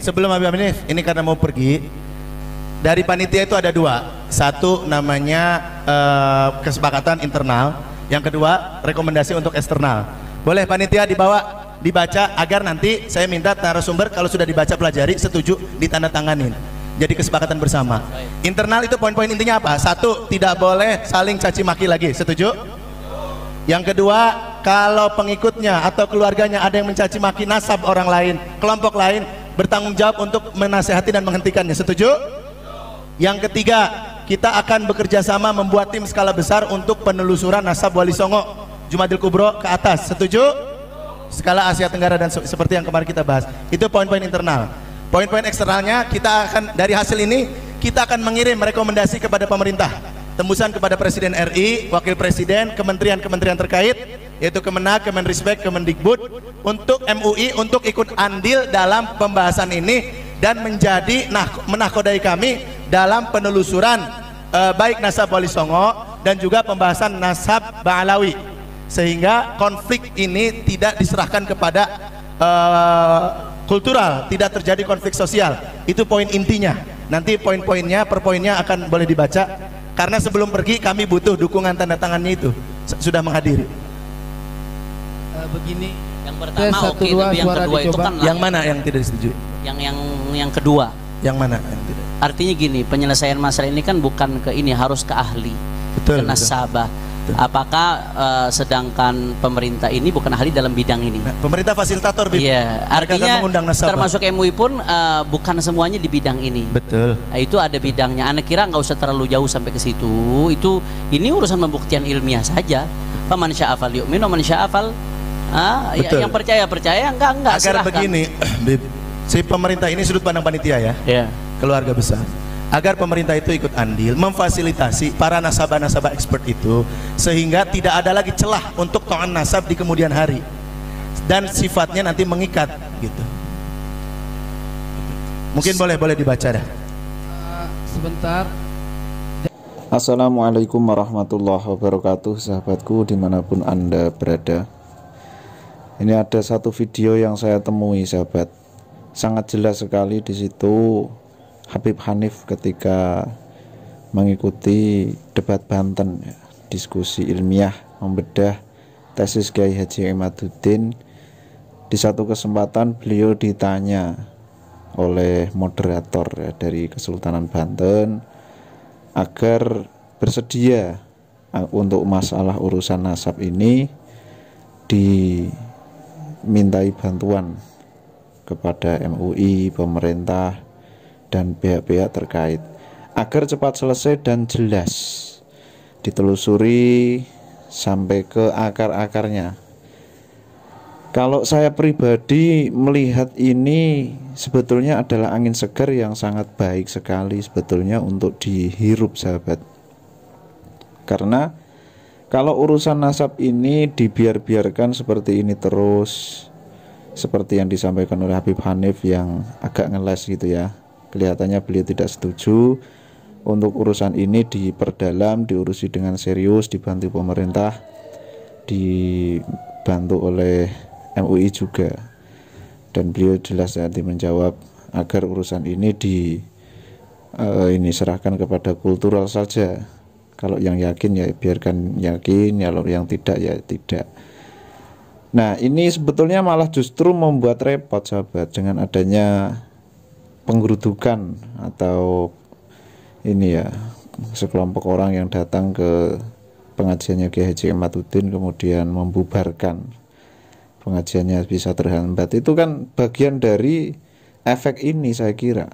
Sebelum Habib Hanif, ini karena mau pergi, dari panitia itu ada dua. Satu namanya kesepakatan internal, yang kedua rekomendasi untuk eksternal. Boleh panitia dibaca agar nanti saya minta narasumber kalau sudah dibaca pelajari, setuju ditandatanganin. Jadi kesepakatan bersama. Internal itu poin-poin intinya apa? Satu, tidak boleh saling caci maki lagi, setuju? Yang kedua, kalau pengikutnya atau keluarganya ada yang mencaci maki nasab orang lain, kelompok lain, bertanggung jawab untuk menasehati dan menghentikannya, setuju? Yang ketiga, kita akan bekerja sama membuat tim skala besar untuk penelusuran nasab Wali Songo Jumadil Kubro ke atas, setuju? Skala Asia Tenggara dan seperti yang kemarin kita bahas. Itu poin-poin internal. Poin-poin eksternalnya, kita akan dari hasil ini kita akan mengirim rekomendasi kepada pemerintah, tembusan kepada Presiden RI, Wakil Presiden, kementerian-kementerian terkait, yaitu Kemenak, Kemenristek, Kemendikbud, untuk MUI untuk ikut andil dalam pembahasan ini dan menjadi menakodai kami dalam penelusuran baik nasab Wali Songo dan juga pembahasan nasab Ba'alawi, sehingga konflik ini tidak diserahkan kepada kultural, tidak terjadi konflik sosial. Itu poin intinya. Nanti poin-poinnya per poinnya akan boleh dibaca, karena sebelum pergi kami butuh dukungan tanda tangannya itu sudah menghadiri. Begini, yang pertama oke, tapi yang kedua itu kan yang mana yang tidak disetujui? Yang kedua. Yang mana yang tidak? Artinya gini, penyelesaian masalah ini kan bukan ke ini, harus ke ahli, betul, ke nasabah. Apakah sedangkan pemerintah ini bukan ahli dalam bidang ini? Nah, pemerintah fasilitator, Iya, artinya termasuk MUI pun bukan semuanya di bidang ini. Betul. Nah, itu ada bidangnya. Anak kira nggak usah terlalu jauh sampai ke situ. Ini urusan pembuktian ilmiah saja. Faman sya'afal yu'min wa man sya'afal yang percaya enggak agar silahkan. Begini, si pemerintah ini sudut pandang panitia ya, keluarga besar, agar pemerintah itu ikut andil memfasilitasi para nasabah-nasabah expert itu, sehingga tidak ada lagi celah untuk to'an nasab di kemudian hari dan sifatnya nanti mengikat gitu. Mungkin boleh dibaca dah. Sebentar. Assalamualaikum warahmatullahi wabarakatuh, sahabatku dimanapun Anda berada. Ini ada satu video yang saya temui, sahabat. Sangat jelas sekali di situ Habib Hanif ketika mengikuti debat Banten, ya, diskusi ilmiah membedah tesis Kiai Haji Imaduddin. Di satu kesempatan beliau ditanya oleh moderator, ya, dari Kesultanan Banten agar bersedia untuk masalah urusan nasab ini dimintai bantuan kepada MUI, pemerintah, dan pihak-pihak terkait agar cepat selesai dan jelas, ditelusuri sampai ke akar-akarnya. Kalau saya pribadi melihat ini sebetulnya adalah angin segar yang sangat baik sekali sebetulnya untuk dihirup, sahabat. Karena kalau urusan nasab ini dibiarkan seperti ini terus, seperti yang disampaikan oleh Habib Hanif yang agak ngeles gitu ya, kelihatannya beliau tidak setuju untuk urusan ini diperdalam, diurusi dengan serius, dibantu pemerintah, dibantu oleh MUI juga, dan beliau jelas nanti menjawab agar urusan ini serahkan kepada kultural saja. Kalau yang yakin ya biarkan yakin, kalau yang tidak ya tidak. Nah, ini sebetulnya malah justru membuat repot, sahabat, dengan adanya penggerudukan atau ini ya, sekelompok orang yang datang ke pengajiannya Kiai Haji Imaduddin kemudian membubarkan pengajiannya bisa terhambat. Itu kan bagian dari efek ini, saya kira.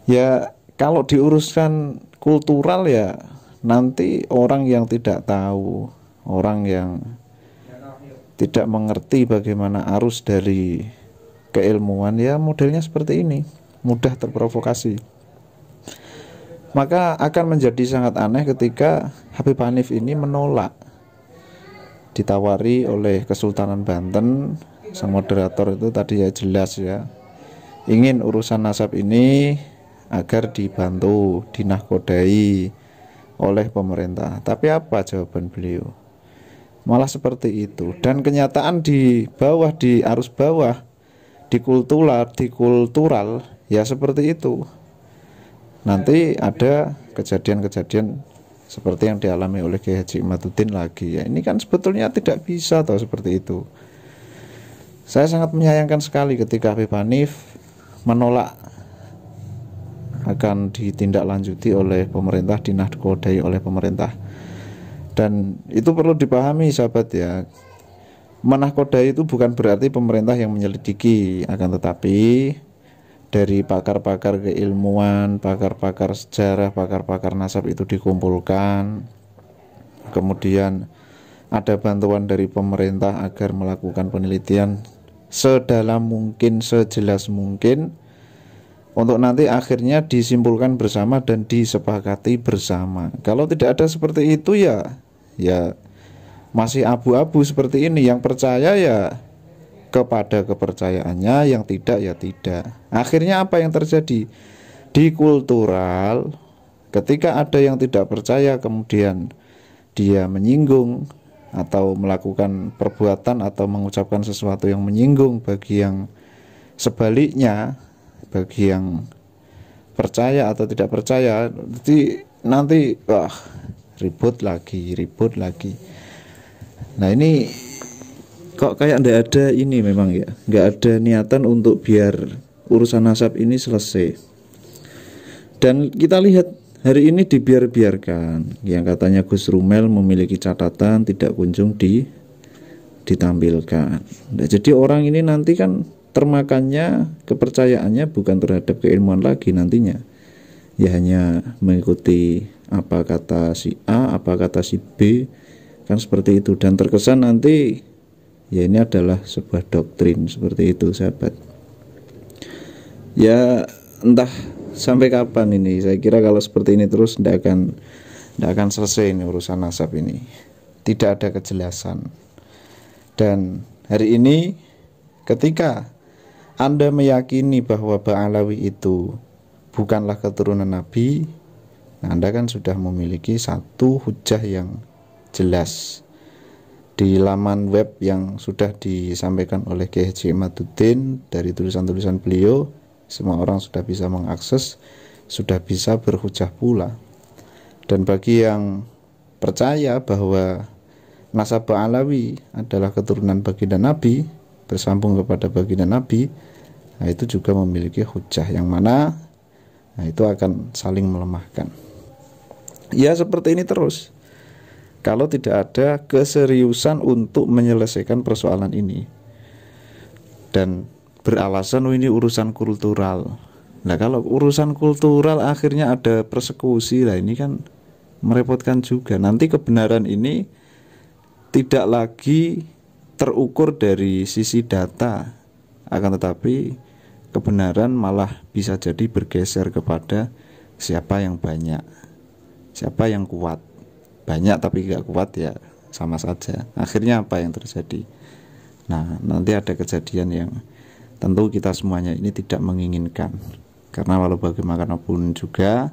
Ya, kalau diuruskan kultural ya nanti orang yang tidak tahu, orang yang tidak mengerti bagaimana arus dari keilmuan, ya modelnya seperti ini, mudah terprovokasi. Maka akan menjadi sangat aneh ketika Habib Hanif ini menolak, ditawari oleh Kesultanan Banten, sang moderator itu tadi ya jelas ya, ingin urusan nasab ini agar dibantu, dinahkodai oleh pemerintah. Tapi apa jawaban beliau? Malah seperti itu. Dan kenyataan di bawah, di arus bawah, di kultural ya seperti itu. Nanti ada kejadian-kejadian seperti yang dialami oleh Kiai Haji Imaduddin lagi. Ya ini kan sebetulnya tidak bisa toh seperti itu. Saya sangat menyayangkan sekali ketika Habib Hanif menolak akan ditindaklanjuti oleh pemerintah, dinahkodai oleh pemerintah. Dan itu perlu dipahami sahabat ya. Menahkodai itu bukan berarti pemerintah yang menyelidiki, akan tetapi dari pakar-pakar keilmuan, pakar-pakar sejarah, pakar-pakar nasab itu dikumpulkan. Kemudian ada bantuan dari pemerintah agar melakukan penelitian sedalam mungkin, sejelas mungkin, untuk nanti akhirnya disimpulkan bersama dan disepakati bersama. Kalau tidak ada seperti itu ya masih abu-abu seperti ini. Yang percaya ya kepada kepercayaannya, yang tidak ya tidak. Akhirnya apa yang terjadi? Di kultural, ketika ada yang tidak percaya kemudian dia menyinggung atau melakukan perbuatan atau mengucapkan sesuatu yang menyinggung bagi yang sebaliknya, bagi yang percaya atau tidak percaya, jadi nanti ribut lagi. Nah ini kok kayak nggak ada ini, memang ya nggak ada niatan untuk biar urusan nasab ini selesai. Dan kita lihat hari ini dibiarkan, yang katanya Gus Rumel memiliki catatan tidak kunjung ditampilkan. Nah, jadi orang ini nanti kan termakannya, kepercayaannya bukan terhadap keilmuan lagi nantinya, ya hanya mengikuti apa kata si A, apa kata si B, kan seperti itu. Dan terkesan nanti ya ini adalah sebuah doktrin seperti itu sahabat. Ya entah sampai kapan ini. Saya kira kalau seperti ini terus tidak akan selesai ini urusan nasab ini. Tidak ada kejelasan. Dan hari ini ketika Anda meyakini bahwa Ba'alawi itu bukanlah keturunan Nabi, Anda kan sudah memiliki satu hujah yang jelas. Di laman web yang sudah disampaikan oleh Kiai Haji Imaduddin, dari tulisan-tulisan beliau, semua orang sudah bisa mengakses, sudah bisa berhujah pula. Dan bagi yang percaya bahwa nasab Ba'alawi adalah keturunan baginda Nabi, bersambung kepada baginda Nabi, nah itu juga memiliki hujah yang mana itu akan saling melemahkan. Ya seperti ini terus. Kalau tidak ada keseriusan untuk menyelesaikan persoalan ini, dan beralasan ini urusan kultural. Nah kalau urusan kultural akhirnya ada persekusi, lah ini kan merepotkan juga. Nanti kebenaran ini tidak lagi terukur dari sisi data, akan tetapi kebenaran malah bisa jadi bergeser kepada siapa yang banyak, siapa yang kuat. Banyak tapi gak kuat ya sama saja. Akhirnya apa yang terjadi? Nah nanti ada kejadian yang tentu kita semuanya ini tidak menginginkan. Karena walau bagaimanapun juga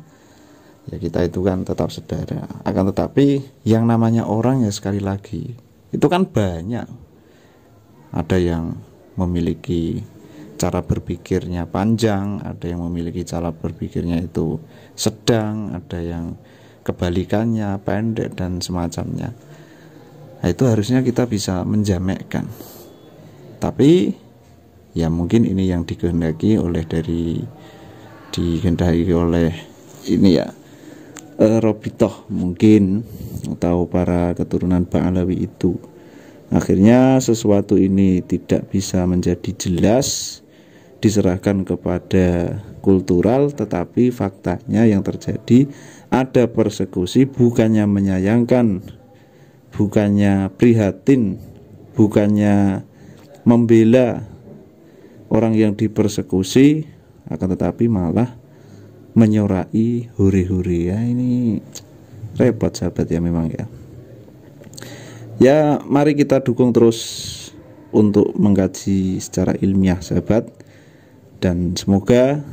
ya kita itu kan tetap saudara. Akan tetapi yang namanya orang ya sekali lagi itu kan banyak. Ada yang memiliki cara berpikirnya panjang, ada yang memiliki cara berpikirnya itu sedang, ada yang kebalikannya pendek dan semacamnya. Nah, itu harusnya kita bisa menjamakkan. Tapi ya mungkin ini yang dikehendaki oleh ini ya Robitoh mungkin, atau para keturunan Ba'alawi itu. Akhirnya sesuatu ini tidak bisa menjadi jelas, diserahkan kepada kultural, tetapi faktanya yang terjadi ada persekusi, bukannya menyayangkan, bukannya prihatin, bukannya membela orang yang dipersekusi, akan tetapi malah menyorai huri-huri. Ya ini repot sahabat ya memang ya. Ya mari kita dukung terus untuk mengkaji secara ilmiah sahabat, dan semoga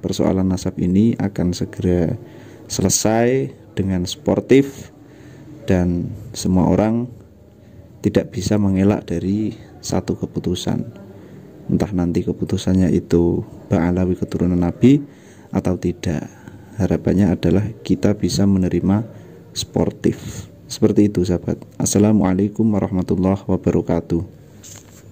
persoalan nasab ini akan segera selesai dengan sportif dan semua orang tidak bisa mengelak dari satu keputusan. entah nanti keputusannya itu Ba'alawi keturunan Nabi atau tidak. Harapannya adalah kita bisa menerima sportif. Seperti itu sahabat. Assalamualaikum warahmatullahi wabarakatuh.